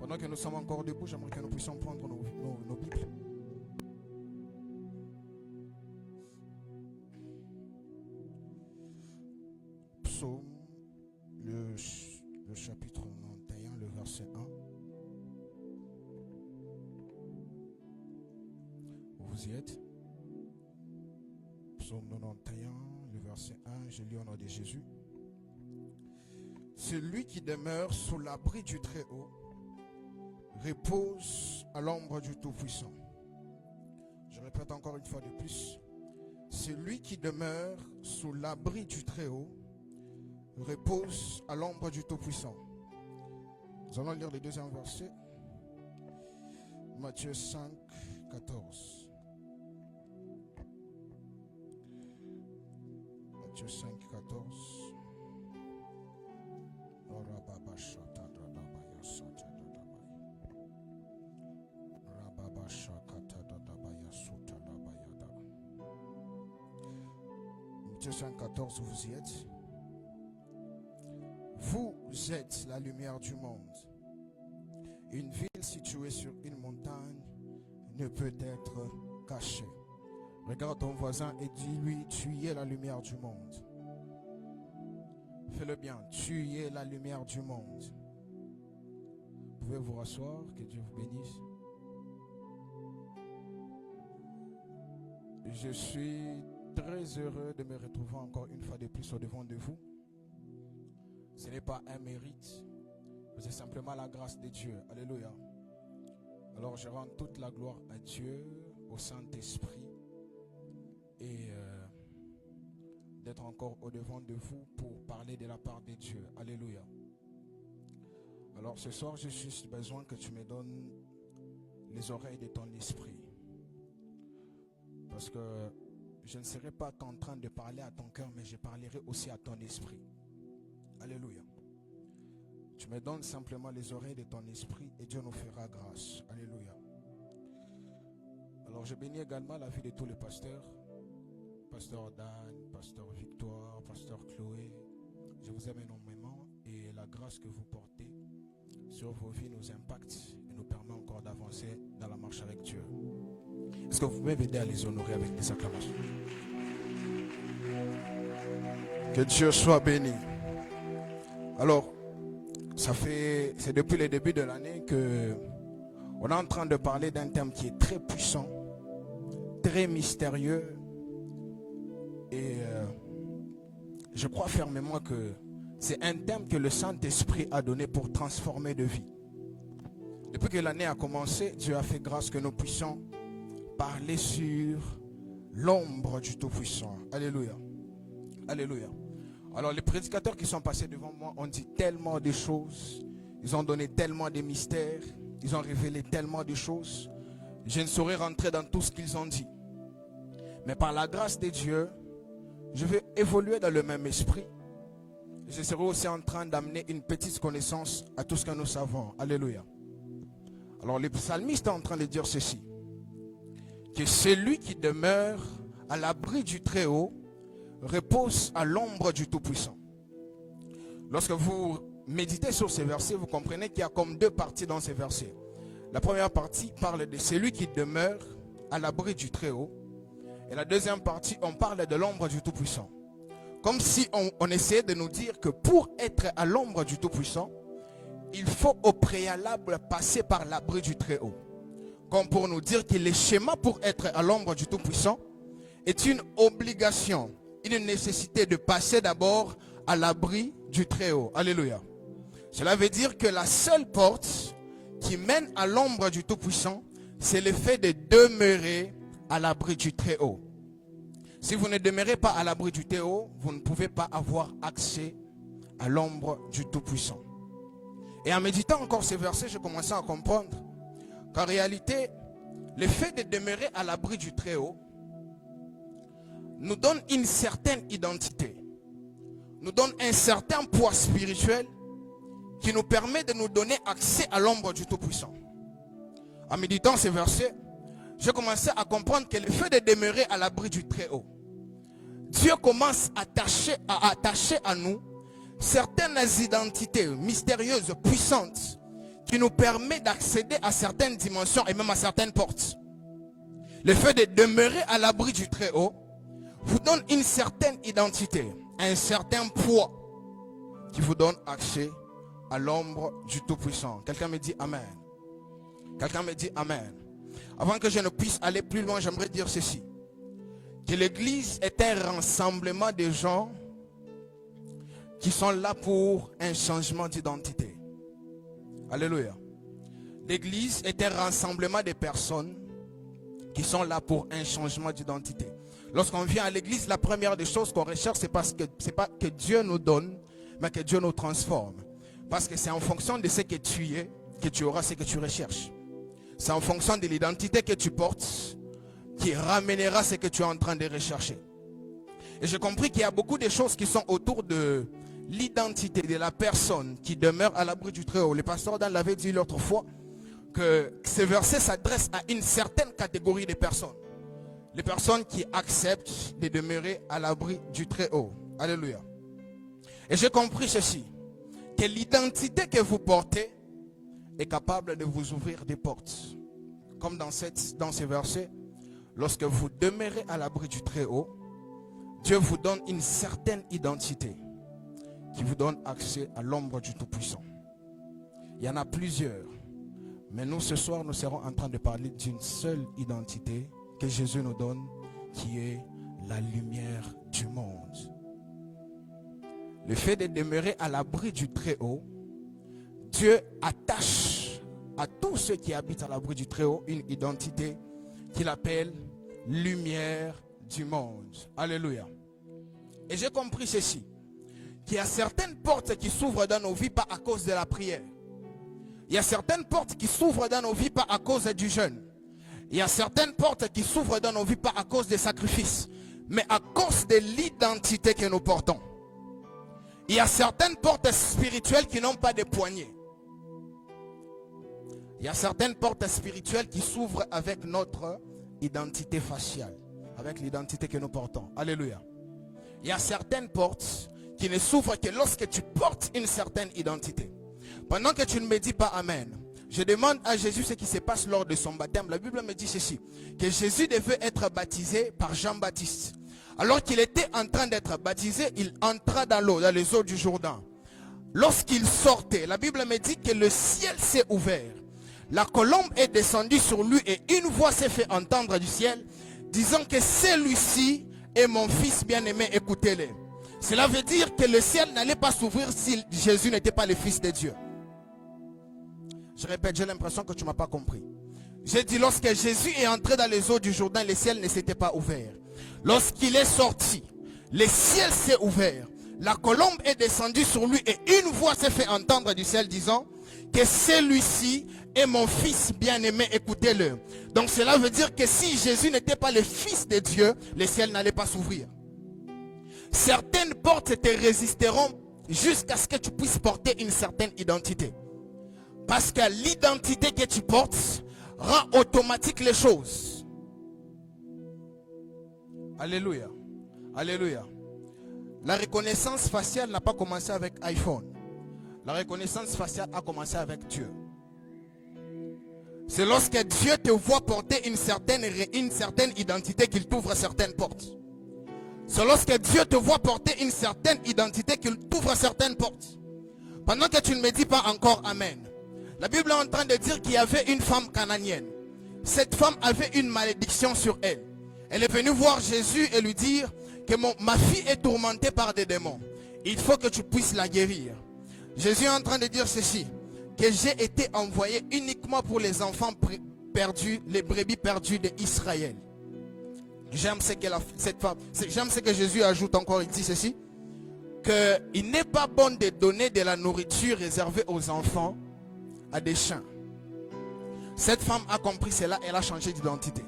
Pendant que nous sommes encore debout, j'aimerais que nous puissions prendre nos Bibles. Psaume, le chapitre 91, le verset 1. Vous y êtes? Psaume 91, le verset 1, je lis au nom de Jésus. Celui qui demeure sous l'abri du Très-Haut repose à l'ombre du Tout-Puissant. Je répète encore une fois de plus. Celui qui demeure sous l'abri du Très-Haut repose à l'ombre du Tout-Puissant. Nous allons lire le deuxième verset. Matthieu 5, 14. Matthieu 5, 14. Matthieu 5, 14, vous y êtes. Vous êtes la lumière du monde. Une ville située sur une montagne ne peut être cachée. Regarde ton voisin et dis-lui, tu es la lumière du monde. Fais-le bien, tu es la lumière du monde. Vous pouvez vous rasseoir, que Dieu vous bénisse. Je suis très heureux de me retrouver encore une fois de plus au devant de vous. Ce n'est pas un mérite, mais c'est simplement la grâce de Dieu. Alléluia. Alors je rends toute la gloire à Dieu, au Saint-Esprit, et d'être encore au devant de vous pour parler de la part de Dieu. Alléluia. Alors ce soir, j'ai juste besoin que tu me donnes les oreilles de ton esprit. Parce que je ne serai pas en train de parler à ton cœur, mais je parlerai aussi à ton esprit. Alléluia. Tu me donnes simplement les oreilles de ton esprit et Dieu nous fera grâce. Alléluia. Alors je bénis également la vie de tous les pasteurs. Pasteur Dan, Pasteur Victoire, Pasteur Chloé. Je vous aime énormément et la grâce que vous portez sur vos vies nous impacte et nous permet encore d'avancer dans la marche avec Dieu. Est-ce que vous pouvez m'aider à les honorer avec des acclamations? Que Dieu soit béni. Alors, c'est depuis le début de l'année que on est en train de parler d'un thème qui est très puissant, très mystérieux. Et je crois fermement que c'est un thème que le Saint-Esprit a donné pour transformer de vie. Depuis que l'année a commencé, Dieu a fait grâce que nous puissions parler sur l'ombre du Tout-Puissant. Alléluia. Alléluia. Alors les prédicateurs qui sont passés devant moi ont dit tellement de choses. Ils ont donné tellement de mystères. Ils ont révélé tellement de choses. Je ne saurais rentrer dans tout ce qu'ils ont dit. Mais par la grâce de Dieu, je vais évoluer dans le même esprit. Je serai aussi en train d'amener une petite connaissance à tout ce que nous savons. Alléluia. Alors le psalmiste est en train de dire ceci. Que celui qui demeure à l'abri du Très-Haut repose à l'ombre du Tout-Puissant. Lorsque vous méditez sur ces versets, vous comprenez qu'il y a comme deux parties dans ces versets. La première partie parle de celui qui demeure à l'abri du Très-Haut. Et la deuxième partie, on parle de l'ombre du Tout-Puissant. Comme si on essayait de nous dire que pour être à l'ombre du Tout-Puissant, il faut au préalable passer par l'abri du Très-Haut. Comme pour nous dire que le schéma pour être à l'ombre du Tout-Puissant est une obligation, une nécessité de passer d'abord à l'abri du Très-Haut. Alléluia. Cela veut dire que la seule porte qui mène à l'ombre du Tout-Puissant, c'est le fait de demeurer à l'abri du Très-Haut. Si vous ne demeurez pas à l'abri du Très-Haut, vous ne pouvez pas avoir accès à l'ombre du Tout-Puissant. Et en méditant encore ces versets, je commençais à comprendre qu'en réalité, le fait de demeurer à l'abri du Très-Haut nous donne une certaine identité, nous donne un certain poids spirituel qui nous permet de nous donner accès à l'ombre du Tout-Puissant. En méditant ces versets, je commençais à comprendre que le fait de demeurer à l'abri du Très-Haut, Dieu commence à attacher à nous certaines identités mystérieuses, puissantes, qui qui nous permet d'accéder à certaines dimensions et même à certaines portes. Le fait de demeurer à l'abri du Très-Haut vous donne une certaine identité, un certain poids qui vous donne accès à l'ombre du Tout-Puissant. Quelqu'un me dit Amen. Quelqu'un me dit Amen. Avant que je ne puisse aller plus loin, j'aimerais dire ceci. Que l'église est un rassemblement de gens qui sont là pour un changement d'identité. Alléluia. L'église est un rassemblement de personnes qui sont là pour un changement d'identité. Lorsqu'on vient à l'église, la première des choses qu'on recherche, c'est pas que Dieu nous donne, mais que Dieu nous transforme. Parce que c'est en fonction de ce que tu es, que tu auras ce que tu recherches. C'est en fonction de l'identité que tu portes, qui ramènera ce que tu es en train de rechercher. Et j'ai compris qu'il y a beaucoup de choses qui sont autour de l'identité de la personne qui demeure à l'abri du Très-Haut. Le pasteur Dan l'avait dit l'autre fois, que ce verset s'adresse à une certaine catégorie de personnes. Les personnes qui acceptent de demeurer à l'abri du Très-Haut. Alléluia. Et j'ai compris ceci, que l'identité que vous portez est capable de vous ouvrir des portes. Comme dans ce verset, lorsque vous demeurez à l'abri du Très-Haut, Dieu vous donne une certaine identité qui vous donne accès à l'ombre du Tout-Puissant. Il y en a plusieurs. Mais nous, ce soir, nous serons en train de parler d'une seule identité que Jésus nous donne, qui est la lumière du monde. Le fait de demeurer à l'abri du Très-Haut, Dieu attache à tous ceux qui habitent à l'abri du Très-Haut une identité qu'il appelle lumière du monde. Alléluia. Et j'ai compris ceci, qu'il y a certaines portes qui s'ouvrent dans nos vies pas à cause de la prière. Il y a certaines portes qui s'ouvrent dans nos vies pas à cause du jeûne. Il y a certaines portes qui s'ouvrent dans nos vies pas à cause des sacrifices, mais à cause de l'identité que nous portons. Il y a certaines portes spirituelles qui n'ont pas de poignées. Il y a certaines portes spirituelles qui s'ouvrent avec notre identité faciale, avec l'identité que nous portons. Alléluia. Il y a certaines portes qui ne s'ouvrent que lorsque tu portes une certaine identité. Pendant que tu ne me dis pas Amen, je demande à Jésus ce qui se passe lors de son baptême. La Bible me dit ceci, que Jésus devait être baptisé par Jean-Baptiste. Alors qu'il était en train d'être baptisé, il entra dans l'eau, dans les eaux du Jourdain. Lorsqu'il sortait, la Bible me dit que le ciel s'est ouvert. La colombe est descendue sur lui et une voix s'est fait entendre du ciel, disant que celui-ci est mon fils bien-aimé, écoutez-le. Cela veut dire que le ciel n'allait pas s'ouvrir si Jésus n'était pas le fils de Dieu. Je répète, j'ai l'impression que tu ne m'as pas compris. J'ai dit, lorsque Jésus est entré dans les eaux du Jourdain, le ciel ne s'était pas ouvert. Lorsqu'il est sorti, le ciel s'est ouvert. La colombe est descendue sur lui et une voix s'est fait entendre du ciel disant que celui-ci est mon fils bien-aimé, écoutez-le. Donc cela veut dire que si Jésus n'était pas le fils de Dieu, le ciel n'allait pas s'ouvrir. Certaines portes te résisteront jusqu'à ce que tu puisses porter une certaine identité. Parce que l'identité que tu portes rend automatique les choses. Alléluia. Alléluia. La reconnaissance faciale n'a pas commencé avec iPhone. La reconnaissance faciale a commencé avec Dieu. C'est lorsque Dieu te voit porter une certaine identité qu'il t'ouvre certaines portes. C'est lorsque Dieu te voit porter une certaine identité qu'il t'ouvre certaines portes. Pendant que tu ne me dis pas encore Amen, la Bible est en train de dire qu'il y avait une femme cananienne. Cette femme avait une malédiction sur elle. Elle est venue voir Jésus et lui dire que ma fille est tourmentée par des démons. Il faut que tu puisses la guérir. Jésus est en train de dire ceci, que j'ai été envoyé uniquement pour les enfants perdus, les brebis perdues d'Israël. J'aime ce que Jésus ajoute encore, il dit ceci, qu'il n'est pas bon de donner de la nourriture réservée aux enfants à des chiens. Cette femme a compris cela, elle a changé d'identité.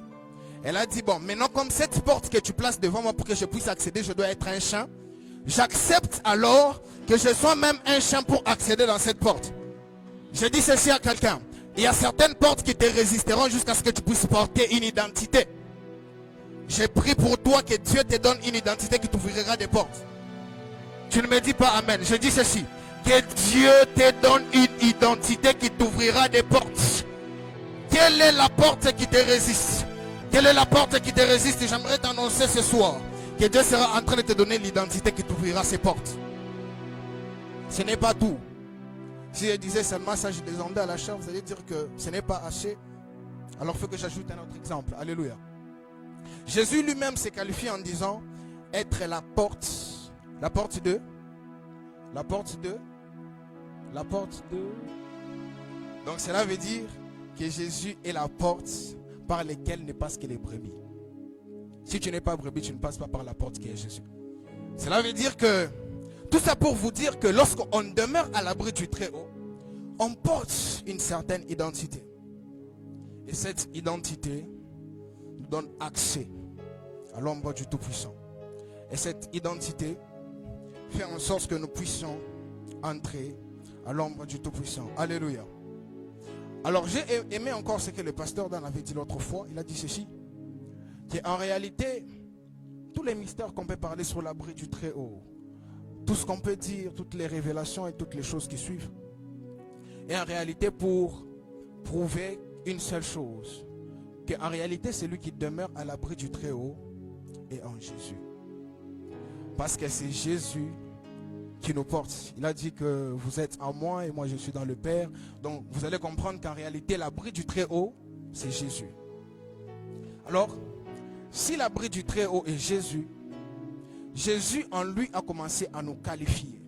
Elle a dit, bon, maintenant comme cette porte que tu places devant moi pour que je puisse accéder, je dois être un chien. J'accepte alors que je sois même un chien pour accéder dans cette porte. Je dis ceci à quelqu'un. Il y a certaines portes qui te résisteront jusqu'à ce que tu puisses porter une identité. J'ai pris pour toi que Dieu te donne une identité qui t'ouvrira des portes. Tu ne me dis pas Amen. Je dis ceci. que Dieu te donne une identité qui t'ouvrira des portes. Quelle est la porte qui te résiste? Quelle est la porte qui te résiste? Et j'aimerais t'annoncer ce soir que Dieu sera en train de te donner l'identité qui t'ouvrira ces portes. Ce n'est pas tout. Si je disais seulement ça, je descendais à la chair, vous allez dire que ce n'est pas assez. Alors il faut que j'ajoute un autre exemple. Alléluia. Jésus lui-même s'est qualifié en disant être la porte. La porte de. La porte de. La porte de. Donc cela veut dire que Jésus est la porte par laquelle ne passent que les brebis. Si tu n'es pas brebis, tu ne passes pas par la porte qui est Jésus. Cela veut dire que, tout ça pour vous dire que lorsqu'on demeure à l'abri du Très-Haut, on porte une certaine identité. Et cette identité nous donne accès à l'ombre du Tout-Puissant. Et cette identité fait en sorte que nous puissions entrer à l'ombre du Tout-Puissant. Alléluia. Alors j'ai aimé encore ce que le pasteur Dan avait dit l'autre fois. Il a dit ceci, qu'en réalité, tous les mystères qu'on peut parler sur l'abri du Très-Haut, tout ce qu'on peut dire, toutes les révélations et toutes les choses qui suivent, et en réalité pour prouver une seule chose, qu'en réalité celui qui demeure à l'abri du Très-Haut est en Jésus. Parce que c'est Jésus qui nous porte. Il a dit que vous êtes en moi et moi je suis dans le Père. Donc vous allez comprendre qu'en réalité l'abri du Très-Haut, c'est Jésus. Alors, si l'abri du Très-Haut est Jésus, Jésus en lui a commencé à nous qualifier.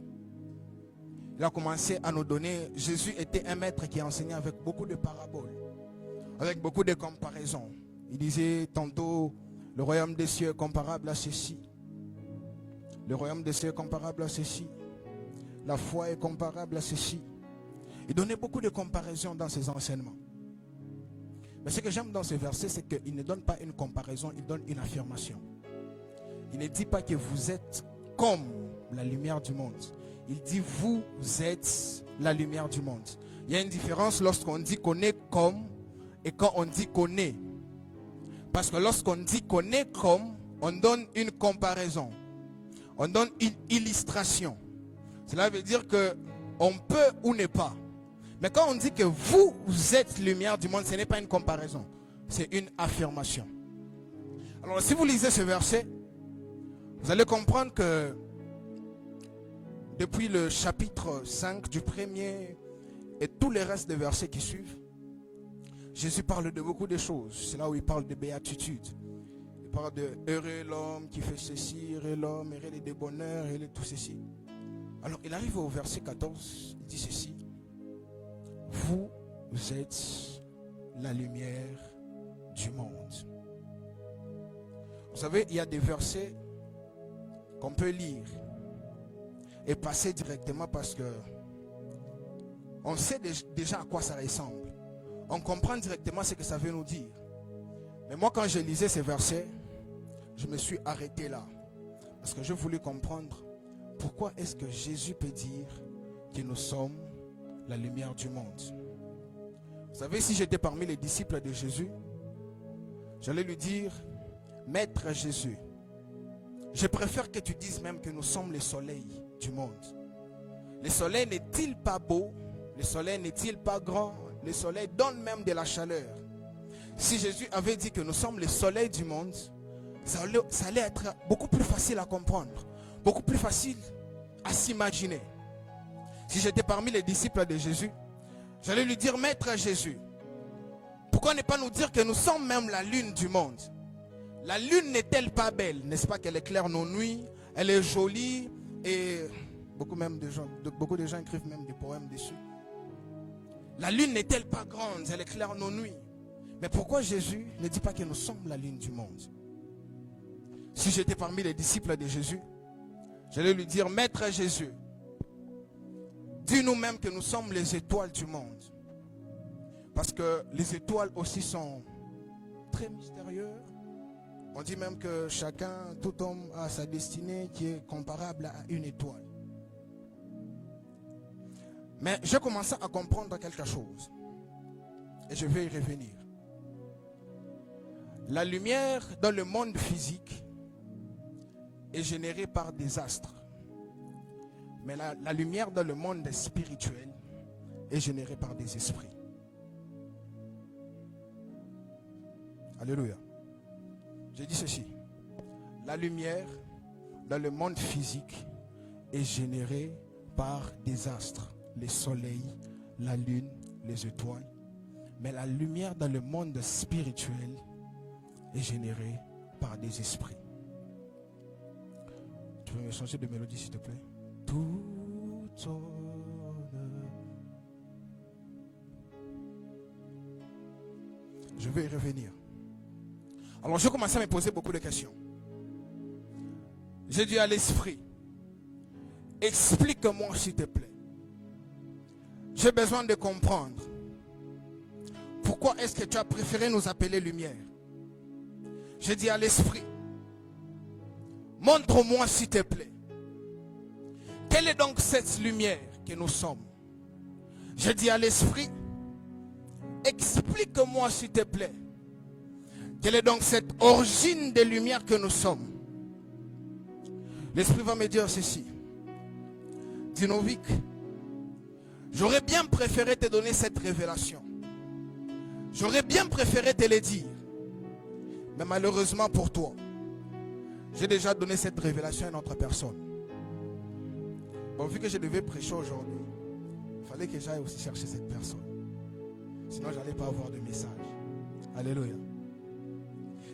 Il a commencé à nous donner. Jésus était un maître qui enseignait avec beaucoup de paraboles, avec beaucoup de comparaisons. Il disait tantôt, le royaume des cieux est comparable à ceci. Le royaume des cieux est comparable à ceci. La foi est comparable à ceci. Il donnait beaucoup de comparaisons dans ses enseignements. Mais ce que j'aime dans ce verset, c'est qu'il ne donne pas une comparaison, il donne une affirmation. Il ne dit pas que vous êtes comme la lumière du monde. Il dit vous êtes la lumière du monde. Il y a une différence lorsqu'on dit qu'on est comme et quand on dit qu'on est. Parce que lorsqu'on dit qu'on est comme, on donne une comparaison. On donne une illustration. Cela veut dire qu'on peut ou n'est pas. Mais quand on dit que vous êtes lumière du monde, ce n'est pas une comparaison. C'est une affirmation. Alors si vous lisez ce verset, vous allez comprendre que depuis le chapitre 5 du premier et tous les restes des versets qui suivent, Jésus parle de beaucoup de choses. C'est là où il parle de béatitude. Il parle de heureux l'homme qui fait ceci, heureux l'homme, heureux les débonnaires, heureux tout ceci. Alors il arrive au verset 14, il dit ceci. Vous êtes la lumière du monde. Vous savez, il y a des versets qu'on peut lire et passer directement parce que on sait déjà à quoi ça ressemble. On comprend directement ce que ça veut nous dire. Mais moi, quand je lisais ces versets, je me suis arrêté là. Parce que je voulais comprendre pourquoi est-ce que Jésus peut dire que nous sommes la lumière du monde. Vous savez, si j'étais parmi les disciples de Jésus, j'allais lui dire, Maître Jésus, je préfère que tu dises même que nous sommes le soleil du monde. Le soleil n'est-il pas beau? Le soleil n'est-il pas grand? Le soleil donne même de la chaleur. Si Jésus avait dit que nous sommes le soleil du monde, ça allait être beaucoup plus facile à comprendre, beaucoup plus facile à s'imaginer. Si j'étais parmi les disciples de Jésus, j'allais lui dire, Maître Jésus, pourquoi ne pas nous dire que nous sommes même la lune du monde? La lune n'est-elle pas belle? N'est-ce pas qu'elle éclaire nos nuits? Elle est jolie et beaucoup de gens écrivent même des poèmes dessus. La lune n'est-elle pas grande? Elle éclaire nos nuits. Mais pourquoi Jésus ne dit pas que nous sommes la lune du monde? Si j'étais parmi les disciples de Jésus, j'allais lui dire, Maître Jésus, dis-nous même que nous sommes les étoiles du monde. Parce que les étoiles aussi sont très mystérieuses. On dit même que chacun, tout homme a sa destinée qui est comparable à une étoile. Mais j'ai commencé à comprendre quelque chose. Et je vais y revenir. La lumière dans le monde physique est générée par des astres. Mais la lumière dans le monde spirituel est générée par des esprits. Alléluia. J'ai dit ceci. La lumière dans le monde physique est générée par des astres, les soleils, la lune, les étoiles. Mais la lumière dans le monde spirituel est générée par des esprits. Tu peux me changer de mélodie s'il te plaît? Tout je vais y revenir. Alors je commençais à me poser beaucoup de questions. J'ai dit à l'esprit, explique-moi s'il te plaît. J'ai besoin de comprendre. Pourquoi est-ce que tu as préféré nous appeler lumière? J'ai dit à l'esprit, montre-moi s'il te plaît. Quelle est donc cette lumière que nous sommes? J'ai dit à l'esprit, explique-moi s'il te plaît. Quelle est donc cette origine de lumière que nous sommes? L'esprit va me dire ceci. Dinovic, j'aurais bien préféré te donner cette révélation. J'aurais bien préféré te le dire. Mais malheureusement pour toi, j'ai déjà donné cette révélation à une autre personne. Bon, vu que je devais prêcher aujourd'hui, il fallait que j'aille aussi chercher cette personne. Sinon, je n'allais pas avoir de message. Alléluia.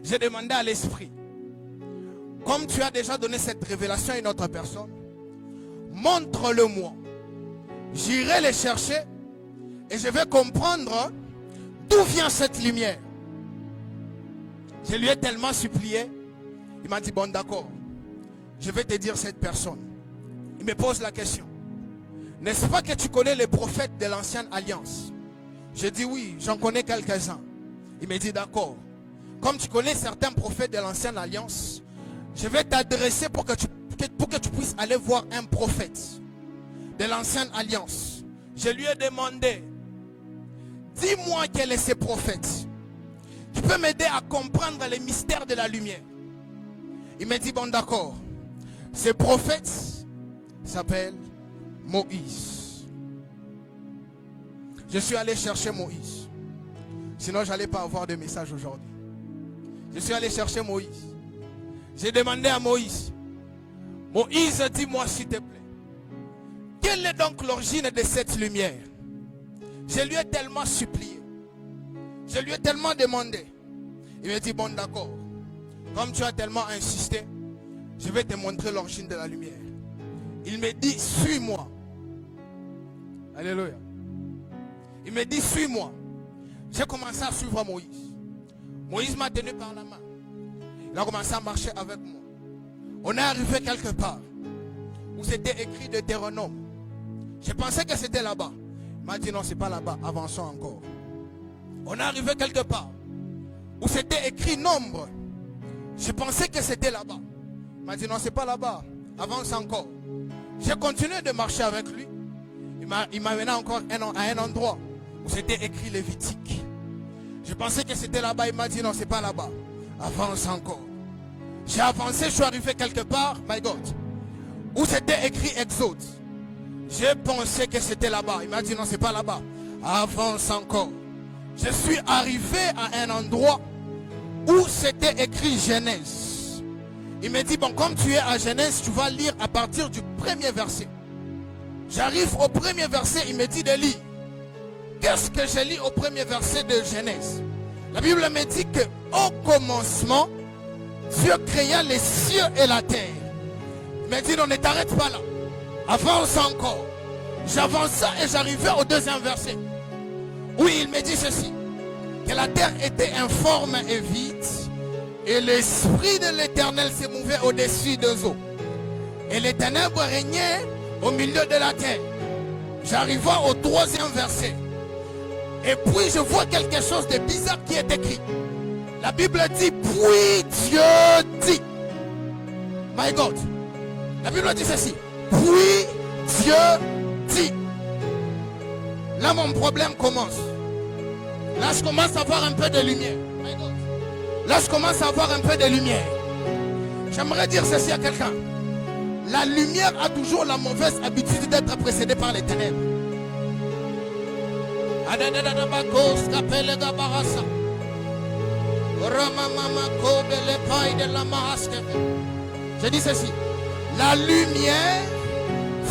J'ai demandé à l'esprit, comme tu as déjà donné cette révélation à une autre personne, montre-le-moi. J'irai le chercher et je vais comprendre d'où vient cette lumière. Je lui ai tellement supplié. Il m'a dit, bon d'accord, je vais te dire cette personne. Il me pose la question. N'est-ce pas que tu connais les prophètes de l'ancienne alliance? Je dis oui, j'en connais quelques-uns. Il me dit d'accord. Comme tu connais certains prophètes de l'ancienne alliance, je vais t'adresser pour que tu puisses aller voir un prophète de l'ancienne alliance. Je lui ai demandé, dis-moi quel est ce prophète. Tu peux m'aider à comprendre les mystères de la lumière. Il m'a dit, bon d'accord. Ce prophète s'appelle Moïse. Je suis allé chercher Moïse. Sinon, je n'allais pas avoir de message aujourd'hui. Je suis allé chercher Moïse. J'ai demandé à Moïse, Moïse, dis-moi s'il te plaît, quelle est donc l'origine de cette lumière? Je lui ai tellement supplié. Je lui ai tellement demandé. Il m'a dit, bon d'accord, comme tu as tellement insisté, je vais te montrer l'origine de la lumière. Il me dit, suis-moi. Alléluia. Il me dit, suis-moi. J'ai commencé à suivre Moïse. Moïse m'a tenu par la main. Il a commencé à marcher avec moi. On est arrivé quelque part où c'était écrit Deutéronome. Je pensais que c'était là-bas. Il m'a dit non, c'est pas là-bas, avançons encore. On est arrivé quelque part où c'était écrit Nombre. Je pensais que c'était là-bas. Il m'a dit non, c'est pas là-bas, avance encore. J'ai continué de marcher avec lui. Il m'a mené encore à un endroit où c'était écrit Lévitique. Je pensais que c'était là-bas. Il m'a dit non, c'est pas là-bas, avance encore. J'ai avancé, je suis arrivé quelque part, my God, où c'était écrit Exode. J'ai pensé que c'était là-bas. Il m'a dit non, c'est pas là-bas, avance encore. Je suis arrivé à un endroit où c'était écrit Genèse. Il me dit bon, comme tu es à Genèse, tu vas lire à partir du premier verset. J'arrive au premier verset, il me dit de lire. Qu'est-ce que j'ai lu au premier verset de Genèse? La Bible me dit que au commencement, Dieu créa les cieux et la terre. Il me dit non, ne t'arrête pas là, avance encore. J'avançais et j'arrivais au deuxième verset. Oui, il me dit ceci, que la terre était informe et vide, et l'esprit de l'Éternel se mouvait au-dessus des eaux. Et les ténèbres régnaient au milieu de la terre. J'arrive au troisième verset. Et puis je vois quelque chose de bizarre qui est écrit. La Bible dit, puis Dieu dit. My God. La Bible dit ceci. Puis Dieu dit. Là mon problème commence. Là je commence à avoir un peu de lumière. My God. Là je commence à avoir un peu de lumière. J'aimerais dire ceci à quelqu'un. La lumière a toujours la mauvaise habitude d'être précédée par les ténèbres. Je dis ceci. La lumière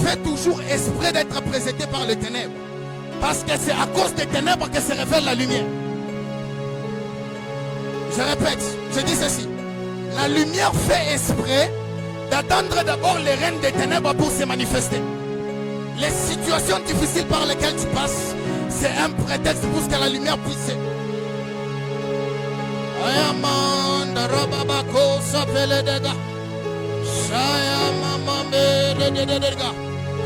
fait toujours esprit d'être précédée par les ténèbres. Parce que c'est à cause des ténèbres que se révèle la lumière. Je répète, je dis ceci. La lumière fait esprit d'attendre d'abord les règnes des ténèbres pour se manifester. Les situations difficiles par lesquelles tu passes, c'est un prétexte pour que la lumière puisse.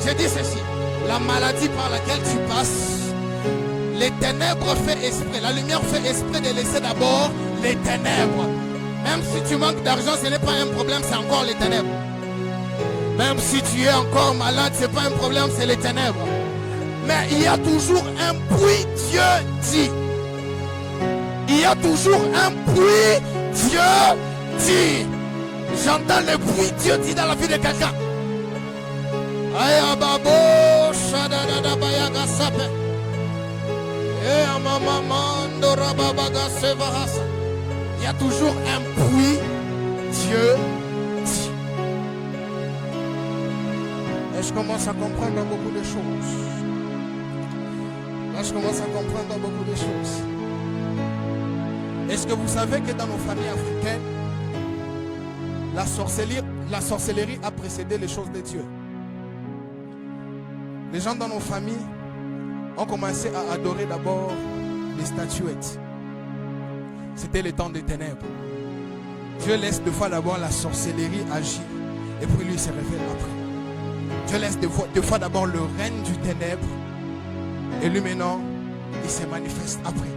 Je dis ceci. La maladie par laquelle tu passes, les ténèbres fait esprit. La lumière fait esprit de laisser d'abord les ténèbres. Même si tu manques d'argent, ce n'est pas un problème, c'est encore les ténèbres. Même si tu es encore malade, ce n'est pas un problème, c'est les ténèbres. Mais il y a toujours un bruit, Dieu dit. Il y a toujours un bruit, Dieu dit. J'entends le bruit, Dieu dit dans la vie de quelqu'un. Il y a toujours un bruit, Dieu dit. Et je commence à comprendre beaucoup de choses. Là, je commence à comprendre beaucoup de choses. Est-ce que vous savez que dans nos familles africaines, la sorcellerie a précédé les choses de Dieu? Les gens dans nos familles ont commencé à adorer d'abord les statuettes. C'était le temps des ténèbres. Dieu laisse deux fois d'abord la sorcellerie agir et puis lui se révèle après. Dieu laisse deux fois d'abord le règne du ténèbre et lui maintenant il se manifeste après.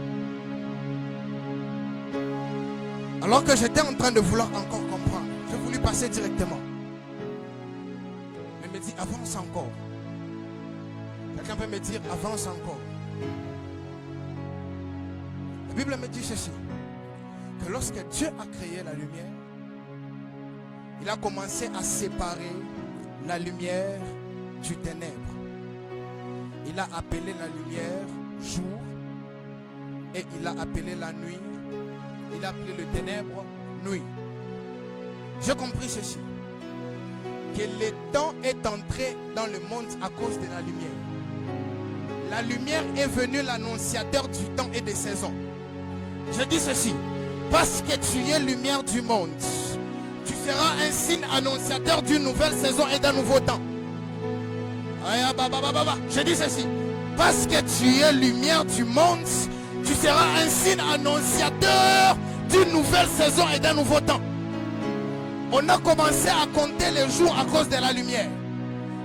Alors que j'étais en train de vouloir encore comprendre, j'ai voulu passer directement. Mais me dit avance encore. Quelqu'un peut me dire avance encore. La Bible me dit ceci, que lorsque Dieu a créé la lumière, il a commencé à séparer la lumière du ténèbre. Il a appelé la lumière jour et il a appelé la nuit, il a appelé le ténèbre nuit. J'ai compris ceci, que le temps est entré dans le monde à cause de la lumière. La lumière est venue l'annonciateur du temps et des saisons. Je dis ceci, parce que tu es lumière du monde, tu seras un signe annonciateur d'une nouvelle saison et d'un nouveau temps. Je dis ceci, parce que tu es lumière du monde, tu seras un signe annonciateur d'une nouvelle saison et d'un nouveau temps. On a commencé à compter les jours à cause de la lumière.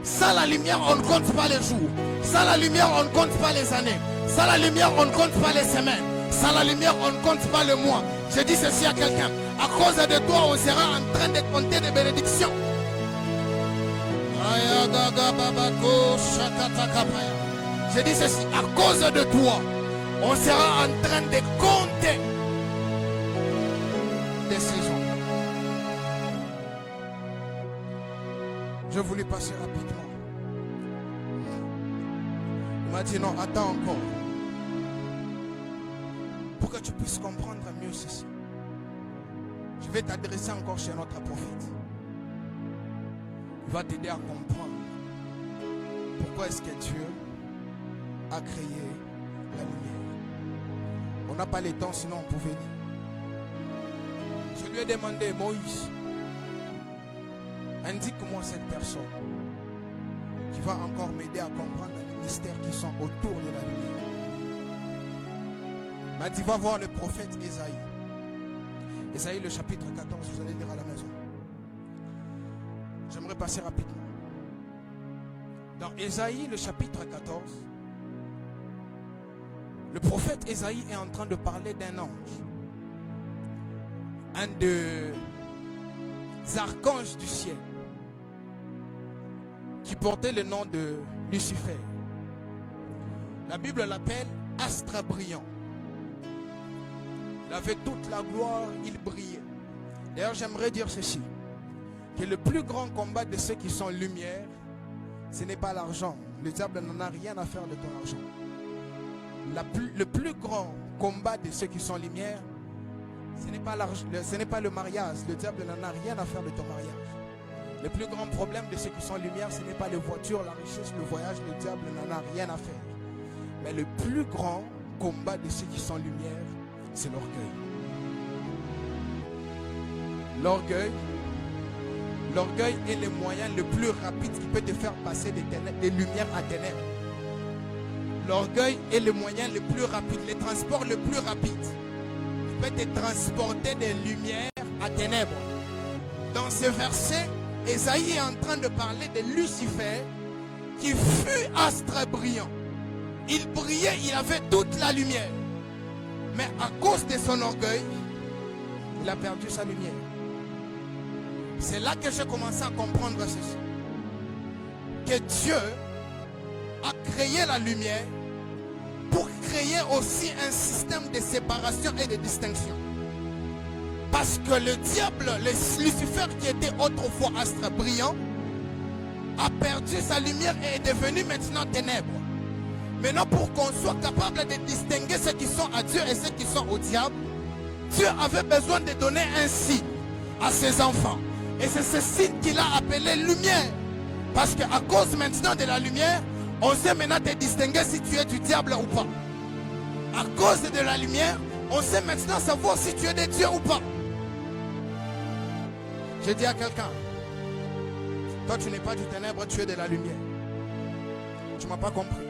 Sans la lumière, on ne compte pas les jours. Sans la lumière, on ne compte pas les années. Sans la lumière, on ne compte pas les semaines. Sans la lumière, on ne compte pas le mois. Je dis ceci à quelqu'un. À cause de toi, on sera en train de compter des bénédictions. Je dis ceci. À cause de toi, on sera en train de compter des saisons. Je voulais passer rapidement. Il m'a dit non, attends encore. Pour que tu puisses comprendre mieux ceci. Je vais t'adresser encore chez notre prophète. Il va t'aider à comprendre pourquoi est-ce que Dieu a créé la lumière. On n'a pas le temps, sinon on pouvait lire. Je lui ai demandé, Moïse, indique-moi cette personne qui va encore m'aider à comprendre les mystères qui sont autour de la lumière. Il m'a dit, va voir le prophète Ésaïe. Ésaïe le chapitre 14, vous allez lire à la maison. J'aimerais passer rapidement. Dans Ésaïe le chapitre 14, le prophète Ésaïe est en train de parler d'un ange. Un des archanges du ciel, qui portait le nom de Lucifer. La Bible l'appelle astre brillant. Il avait toute la gloire, il brillait. D'ailleurs, j'aimerais dire ceci. que le plus grand combat de ceux qui sont lumière, ce n'est pas l'argent. Le diable n'en a rien à faire de ton argent. Le plus grand combat de ceux qui sont lumière, ce n'est pas le mariage. Le diable n'en a rien à faire de ton mariage. Le plus grand problème de ceux qui sont lumière, ce n'est pas les voitures, la richesse, le voyage. Le diable n'en a rien à faire. Mais le plus grand combat de ceux qui sont lumière, c'est l'orgueil. L'orgueil est le moyen le plus rapide qui peut te faire passer des lumières à ténèbres. L'orgueil est le moyen le plus rapide, le transport le plus rapide qui peut te transporter des lumières à ténèbres. Dans ce verset, Ésaïe est en train de parler de Lucifer qui fut astre brillant. Il brillait, il avait toute la lumière. Mais à cause de son orgueil, il a perdu sa lumière. C'est là que j'ai commencé à comprendre ceci. Que Dieu a créé la lumière pour créer aussi un système de séparation et de distinction. Parce que le diable, Lucifer qui était autrefois astre brillant, a perdu sa lumière et est devenu maintenant ténèbres. Maintenant, pour qu'on soit capable de distinguer ceux qui sont à Dieu et ceux qui sont au diable, Dieu avait besoin de donner un signe à ses enfants. Et c'est ce signe qu'il a appelé lumière. Parce qu'à cause maintenant de la lumière, on sait maintenant te distinguer si tu es du diable ou pas. À cause de la lumière, on sait maintenant savoir si tu es de Dieu ou pas. J'ai dit à quelqu'un, toi tu n'es pas du ténèbre, tu es de la lumière. Tu ne m'as pas compris.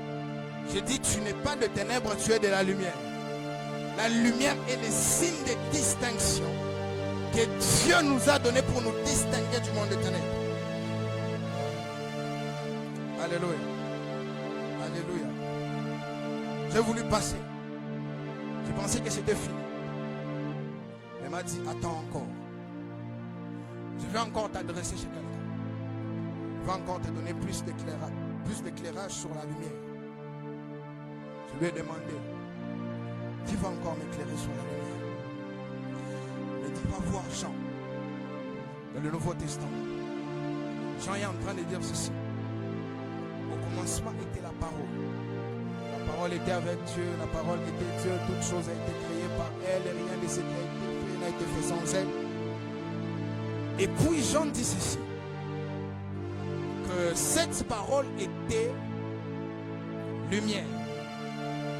J'ai dit, tu n'es pas de ténèbres, tu es de la lumière. La lumière est le signe de distinction que Dieu nous a donné pour nous distinguer du monde des ténèbres. Alléluia. Alléluia. J'ai voulu passer. J'ai pensé que c'était fini. Elle m'a dit, attends encore. Je vais encore t'adresser chez quelqu'un. Je vais encore te donner plus d'éclairage sur la lumière. Je lui ai demandé, qui va encore m'éclairer sur la lumière? Il dit, va voir Jean dans le Nouveau Testament. Jean est en train de dire ceci. Au commencement était la parole. La parole était avec Dieu, la parole était Dieu, toute chose a été créée par elle, et rien de ce qui a été fait n'a été fait sans elle. Et puis Jean dit ceci, que cette parole était lumière.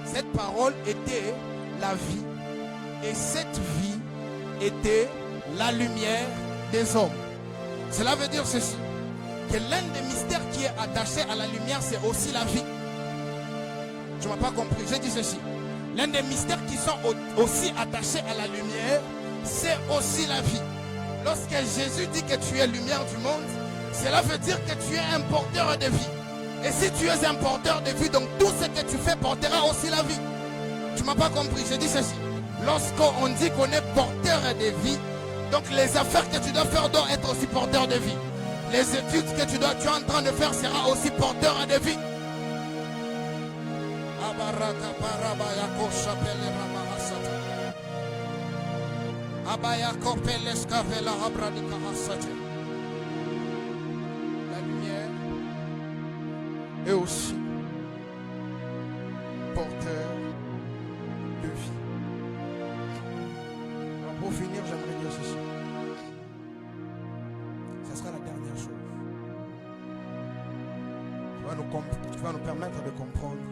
Cette parole était la vie. Et cette vie était la lumière des hommes. Cela veut dire ceci, que l'un des mystères qui est attaché à la lumière, c'est aussi la vie. Tu ne m'as pas compris, j'ai dit ceci. L'un des mystères qui sont aussi attachés à la lumière, c'est aussi la vie. Lorsque Jésus dit que tu es lumière du monde, cela veut dire que tu es un porteur de vie. Et si tu es un porteur de vie, donc tout ce que tu fais portera aussi la vie. Tu ne m'as pas compris, j'ai dit ceci. Lorsqu'on dit qu'on est porteur de vie, donc les affaires que tu dois faire doivent être aussi porteurs de vie. Les études que tu es en train de faire sera aussi porteur de vie. La lumière est aussi porteur de vie. Alors pour finir, j'aimerais dire ceci. Ce sera la dernière chose. Tu vas nous permettre de comprendre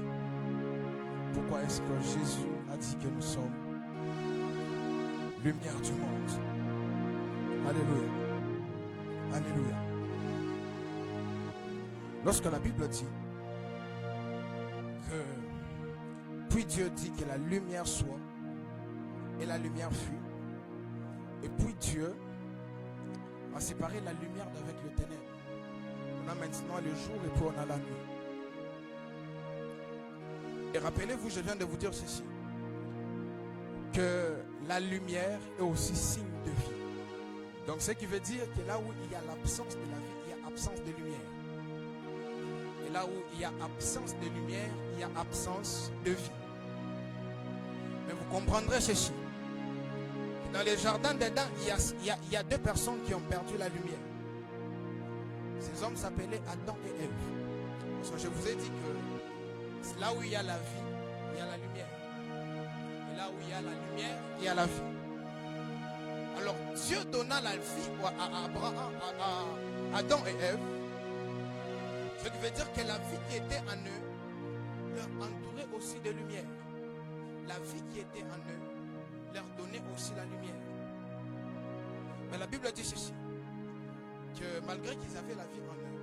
pourquoi est-ce que Jésus a dit que nous sommes lumière du monde. Alléluia. Alléluia. Lorsque la Bible dit que puis Dieu dit que la lumière soit et la lumière fut, et puis Dieu a séparé la lumière d'avec le ténèbre. On a maintenant le jour et puis on a la nuit. Et rappelez-vous, je viens de vous dire ceci, que la lumière est aussi signe de vie. Donc ce qui veut dire que là où il y a l'absence de la vie, il y a absence de lumière. Et là où il y a absence de lumière, il y a absence de vie. Mais vous comprendrez ceci. Dans les jardins d'Éden, il y a deux personnes qui ont perdu la lumière. Ces hommes s'appelaient Adam et Ève. Parce que je vous ai dit que c'est là où il y a la vie, il y a la lumière. Et là où il y a la lumière, il y a la vie. Alors Dieu donna la vie à Adam et Ève. Ce qui veut dire que la vie qui était en eux leur entourait aussi de lumière. La vie qui était en eux leur donnait aussi la lumière. Mais la Bible dit ceci, que malgré qu'ils avaient la vie en eux,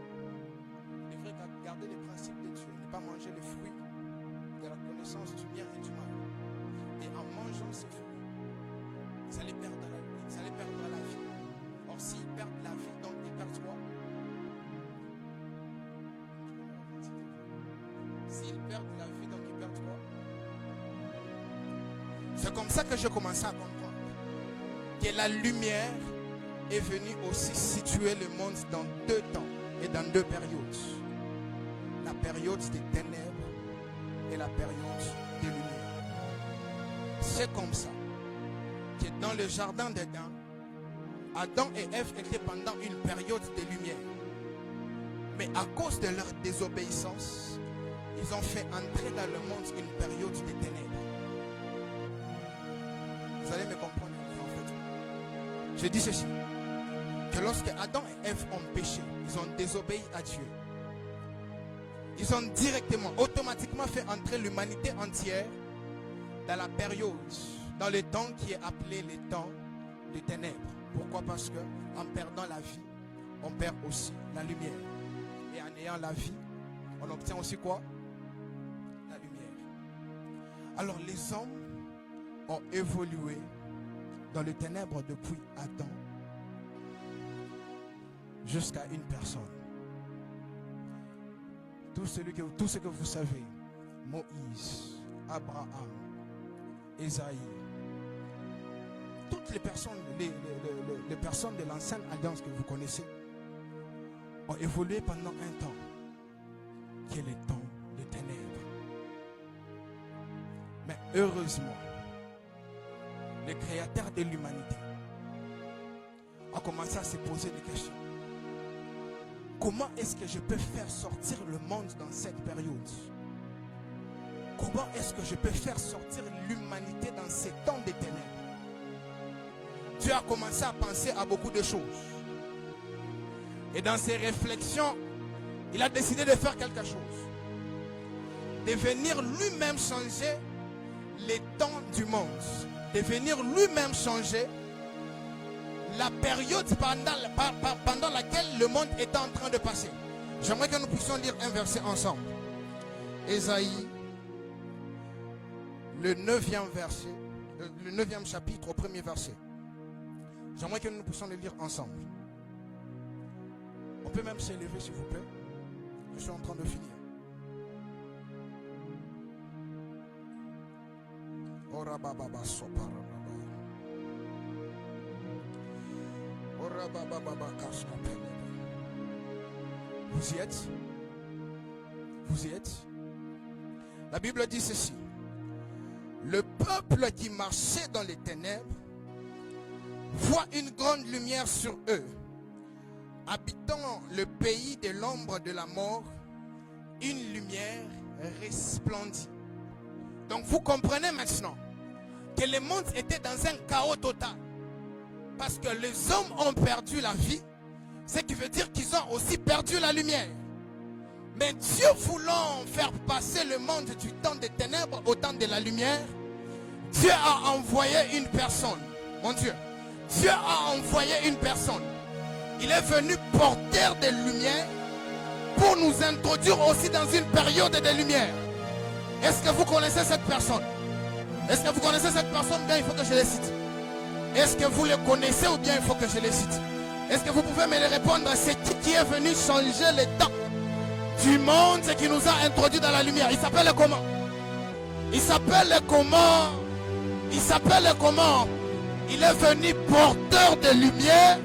ils devraient garder les principes de Dieu, ne pas manger les fruits de la connaissance du bien et du mal. Et en mangeant ces fruits, ils allaient perdre la vie. Or, s'ils perdent la vie, donc ils perdent quoi? S'ils perdent la vie, donc ils perdent quoi? C'est comme ça que j'ai commencé à comprendre que la lumière est venue aussi situer le monde dans deux temps et dans deux périodes. La période des ténèbres et la période des lumières. C'est comme ça que dans le jardin d'Éden, Adam et Ève étaient pendant une période de lumière. Mais à cause de leur désobéissance, ils ont fait entrer dans le monde une période de ténèbres. Vous allez me comprendre en fait. Je dis ceci, que lorsque Adam et Ève ont péché, ils ont désobéi à Dieu. Ils ont directement, automatiquement fait entrer l'humanité entière dans la période, dans le temps qui est appelé le temps des ténèbres. Pourquoi? Parce que en perdant la vie, on perd aussi la lumière. Et en ayant la vie, on obtient aussi quoi? La lumière. Alors les hommes ont évolué dans les ténèbres depuis Adam jusqu'à une personne. Tout ce que vous savez, Moïse, Abraham, Ésaïe, toutes les personnes, les personnes de l'ancienne alliance que vous connaissez ont évolué pendant un temps qui est le temps des ténèbres. Mais heureusement, le créateur de l'humanité a commencé à se poser des questions. Comment est-ce que je peux faire sortir le monde dans cette période? Comment est-ce que je peux faire sortir l'humanité dans ces temps de ténèbres? Dieu a commencé à penser à beaucoup de choses. Et dans ses réflexions, il a décidé de faire quelque chose. De venir lui-même changer les temps du monde. De venir lui-même changer la période pendant laquelle le monde était en train de passer. J'aimerais que nous puissions lire un verset ensemble. Ésaïe, le 9e verset, le 9e chapitre, au premier verset. J'aimerais que nous puissions le lire ensemble. On peut même s'élever s'il vous plaît. Je suis en train de finir. Vous y êtes? Vous y êtes? La Bible dit ceci. Le peuple qui marchait dans les ténèbres voit une grande lumière sur eux. Habitant le pays de l'ombre de la mort, une lumière resplendit. Donc vous comprenez maintenant que le monde était dans un chaos total. Parce que les hommes ont perdu la vie, ce qui veut dire qu'ils ont aussi perdu la lumière. Mais Dieu voulant faire passer le monde du temps des ténèbres au temps de la lumière, Dieu a envoyé une personne. Mon Dieu, Dieu a envoyé une personne. Il est venu porteur de lumière pour nous introduire aussi dans une période de lumière. Est-ce que vous connaissez cette personne? Est-ce que vous connaissez cette personne? Bien, il faut que je les cite. Est-ce que vous le connaissez ou bien il faut que je les cite? Est-ce que vous pouvez me répondre? C'est qui est venu changer le temps du monde et qui nous a introduits dans la lumière? Il s'appelle comment? Il s'appelle comment? Il s'appelle comment? Il est venu porteur de lumière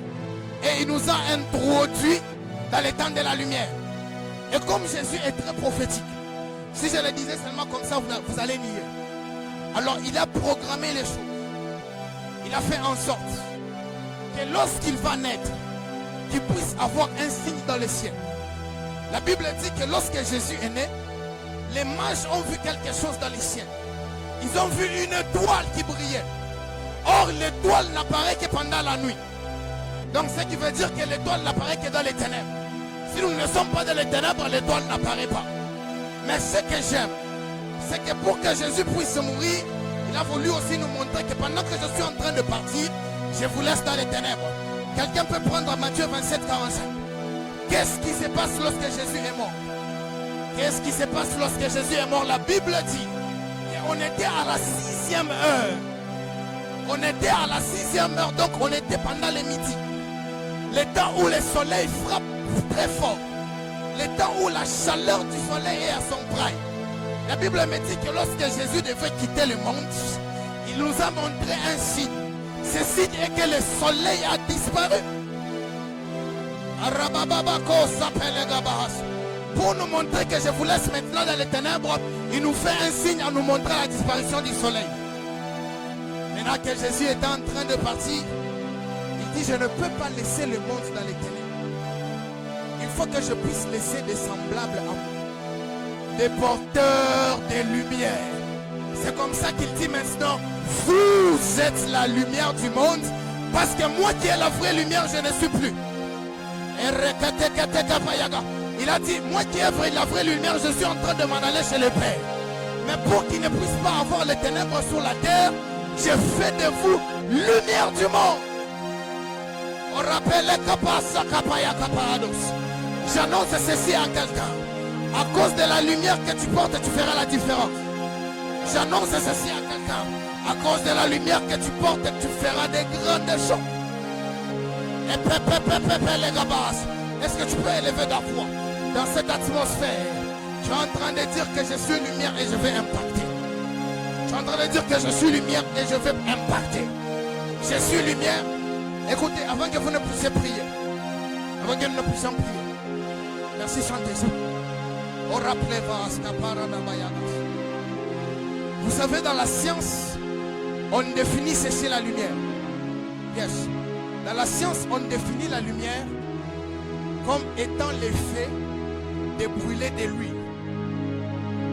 et il nous a introduits dans le temps de la lumière. Et comme Jésus est très prophétique, si je le disais seulement comme ça, vous allez nier. Alors il a programmé les choses. Il a fait en sorte que lorsqu'il va naître, qui puisse avoir un signe dans le ciel. La Bible dit que lorsque Jésus est né, les mages ont vu quelque chose dans le ciel. Ils ont vu une étoile qui brillait. Or, l'étoile n'apparaît que pendant la nuit. Donc, ce qui veut dire que l'étoile n'apparaît que dans les ténèbres. Si nous ne sommes pas dans les ténèbres, l'étoile n'apparaît pas. Mais ce que j'aime, c'est que pour que Jésus puisse mourir, il a voulu aussi nous montrer que pendant que je suis en train de partir, je vous laisse dans les ténèbres. Quelqu'un peut prendre Matthieu 27, 45. Qu'est-ce qui se passe lorsque Jésus est mort? Qu'est-ce qui se passe lorsque Jésus est mort? La Bible dit qu'on était à la 6e heure. On était à la 6e heure, donc on était pendant le midi. Le temps où le soleil frappe très fort. Le temps où la chaleur du soleil est à son prime. La Bible me dit que lorsque Jésus devait quitter le monde, il nous a montré un signe. Ce signe est que le soleil a disparu. Pour nous montrer que je vous laisse maintenant dans les ténèbres, il nous fait un signe en nous montrant la disparition du soleil. Maintenant que Jésus était en train de partir, il dit: je ne peux pas laisser le monde dans les ténèbres. Il faut que je puisse laisser des semblables à moi, des porteurs de lumière. C'est comme ça qu'il dit maintenant: vous êtes la lumière du monde, parce que moi qui ai la vraie lumière, je ne suis plus. Il a dit: moi qui ai la vraie lumière, je suis en train de m'en aller chez le Père. Mais pour qu'il ne puisse pas avoir les ténèbres sur la terre, je fais de vous lumière du monde. J'annonce ceci à quelqu'un: à cause de la lumière que tu portes, tu feras la différence. J'annonce ceci à quelqu'un: à cause de la lumière que tu portes, tu feras des grandes choses. Et les gabas, est-ce que tu peux élever ta voix dans cette atmosphère? Tu es en train de dire que je suis lumière et je vais impacter. Tu es en train de dire que je suis lumière et je vais impacter. Je suis lumière. Écoutez, avant que vous ne puissiez prier, avant que nous ne puissions prier, merci, chantez-y. Vous savez, dans la science, on définit ceci la lumière. Yes. Dans la science, on définit la lumière comme étant l'effet de brûler de l'huile.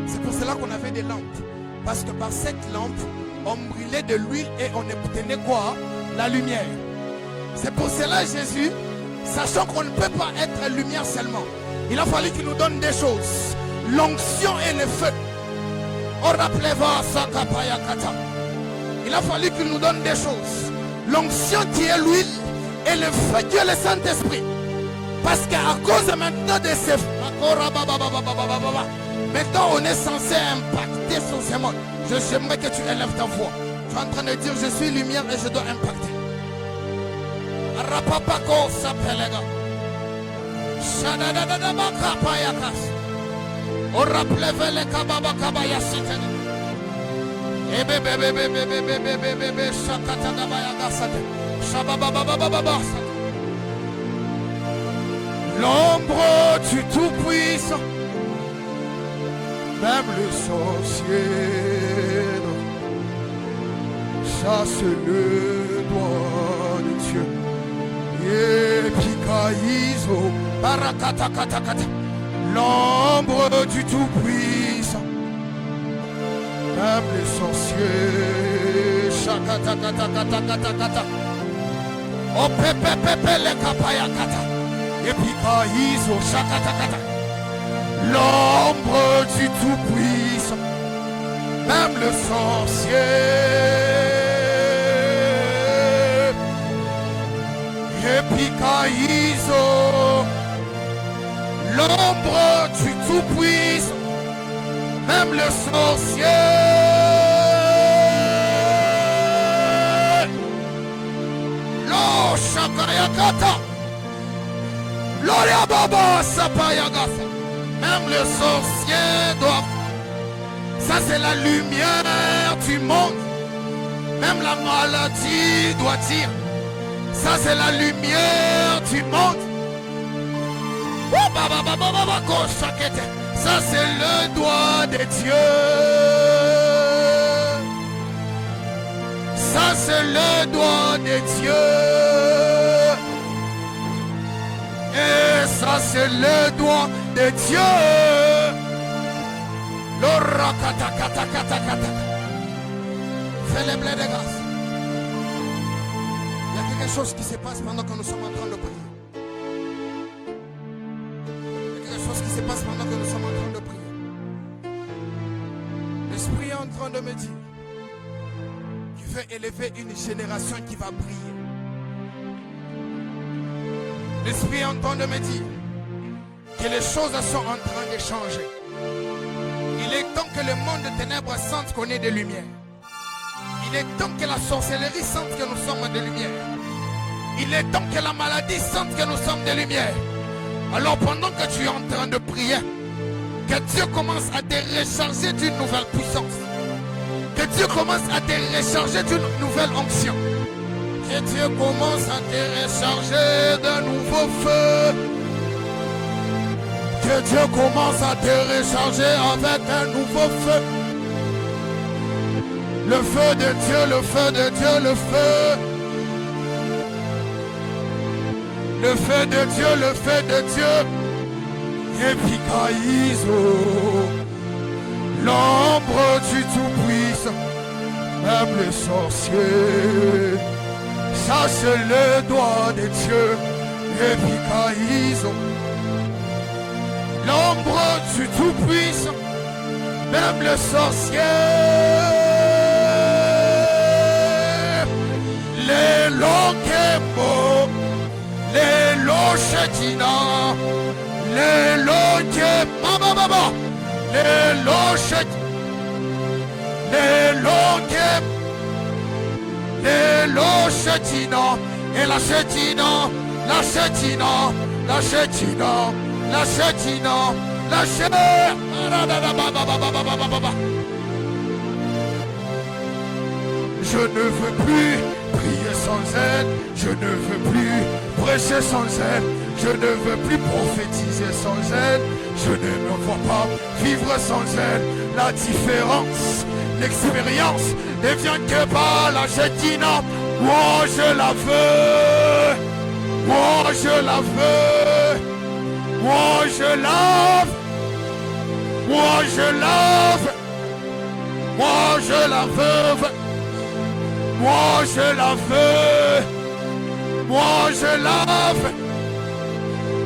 C'est pour cela qu'on avait des lampes. Parce que par cette lampe, on brûlait de l'huile et on obtenait quoi? La lumière. C'est pour cela Jésus, sachant qu'on ne peut pas être lumière seulement, il a fallu qu'il nous donne des choses: l'onction et le feu. Il a fallu qu'il nous donne des choses: l'onction qui est l'huile et le feu qui est le Saint-Esprit. Parce qu'à cause maintenant de ces... Maintenant on est censé impacter sur ces mondes. J'aimerais que tu élèves ta voix. Tu es en train de dire: je suis lumière et je dois impacter. Rapapako sapelega. Shadadadadabakapayakas. Oraplevele kababa kabaya sitene. Ebebebebebebebebebebe shakatagabayagasate. Shababababababasate. L'ombre du Tout-Puissant, même le sorcier chasse le doigt de Dieu. Epikaïso, barakatakatakata. L'ombre du Tout-Puissant, même les sorciers, shakatakatakata. O pepe le kapayakata. Epikaïso, shakatakata. L'ombre du Tout-Puissant, même le sorcier. Epikaïso, l'ombre du Tout-Puissant, même le sorcier. Lo shakayakata. Gloria Baba Sapayagasa. Même le sorcier doit. Ça c'est la lumière du monde. Même la maladie doit dire. Ça c'est la lumière du monde. Ça c'est le doigt de Dieu. Ça c'est le doigt de Dieu. Et ça c'est le doigt de Dieu. Fais les blés de grâce. Il y a quelque chose qui se passe pendant que nous sommes en train de prier. Il y a quelque chose qui se passe pendant que nous sommes en train de prier. L'Esprit est en train de me dire qu'il veut élever une génération qui va briller. L'Esprit est en train de me dire que les choses sont en train de changer. Il est temps que le monde de ténèbres sente qu'on est de lumière. Il est temps que la sorcellerie sente que nous sommes de lumière. Il est temps que la maladie sente que nous sommes de lumière. Alors pendant que tu es en train de prier, que Dieu commence à te recharger d'une nouvelle puissance. Que Dieu commence à te recharger d'une nouvelle onction. Que Dieu commence à te recharger d'un nouveau feu. Que Dieu commence à te recharger avec un nouveau feu. Le feu de Dieu, le feu de Dieu, le feu. Le feu de Dieu, le feu de Dieu. Epikaïso. L'ombre du Tout-Puissant. Même les sorciers. Ça c'est le doigt de Dieu. Epikaïso. L'ombre du Tout-Puissant, même le sorcier, les longues les lochetina, les longues les lochetina, les longues les lochetina, et la chetina, la chetina, la chetina. La chetina, la chetina. Je ne veux plus prier sans elle. Je ne veux plus prêcher sans elle. Je ne veux plus prophétiser sans elle. Je ne me vois pas vivre sans elle. La différence, l'expérience ne vient que par la chetina. Moi je la veux. Moi je la veux. Moi je lave, moi je lave, moi je la veux, moi je la veux, moi je lave,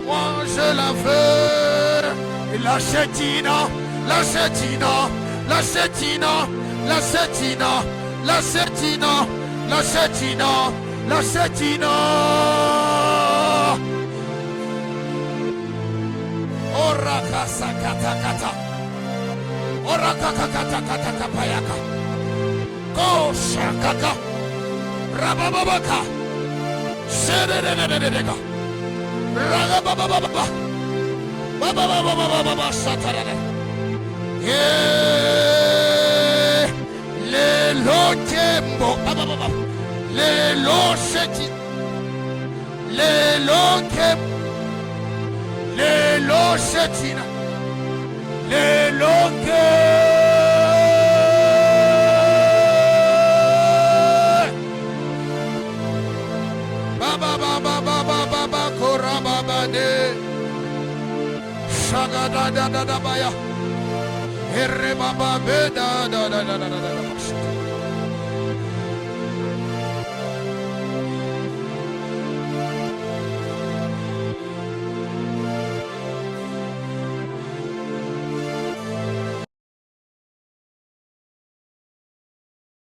moi je la veux. Et la chetina, la chetina, la chetina, la chetina, la chetina, la chetina, la chetina. Oraka sakata kata. Oraka kata kata kapayaka. Ko shakaka. Rabababaka. Shedededededega. Ragababababa. Babababababa satarade. Le lokembo. Babababa. Le losheti. Le lokembo. Les lochetina, les longues, baba baba baba baba korababa de, shagada da da da baya, herre baba beda da da da da da da.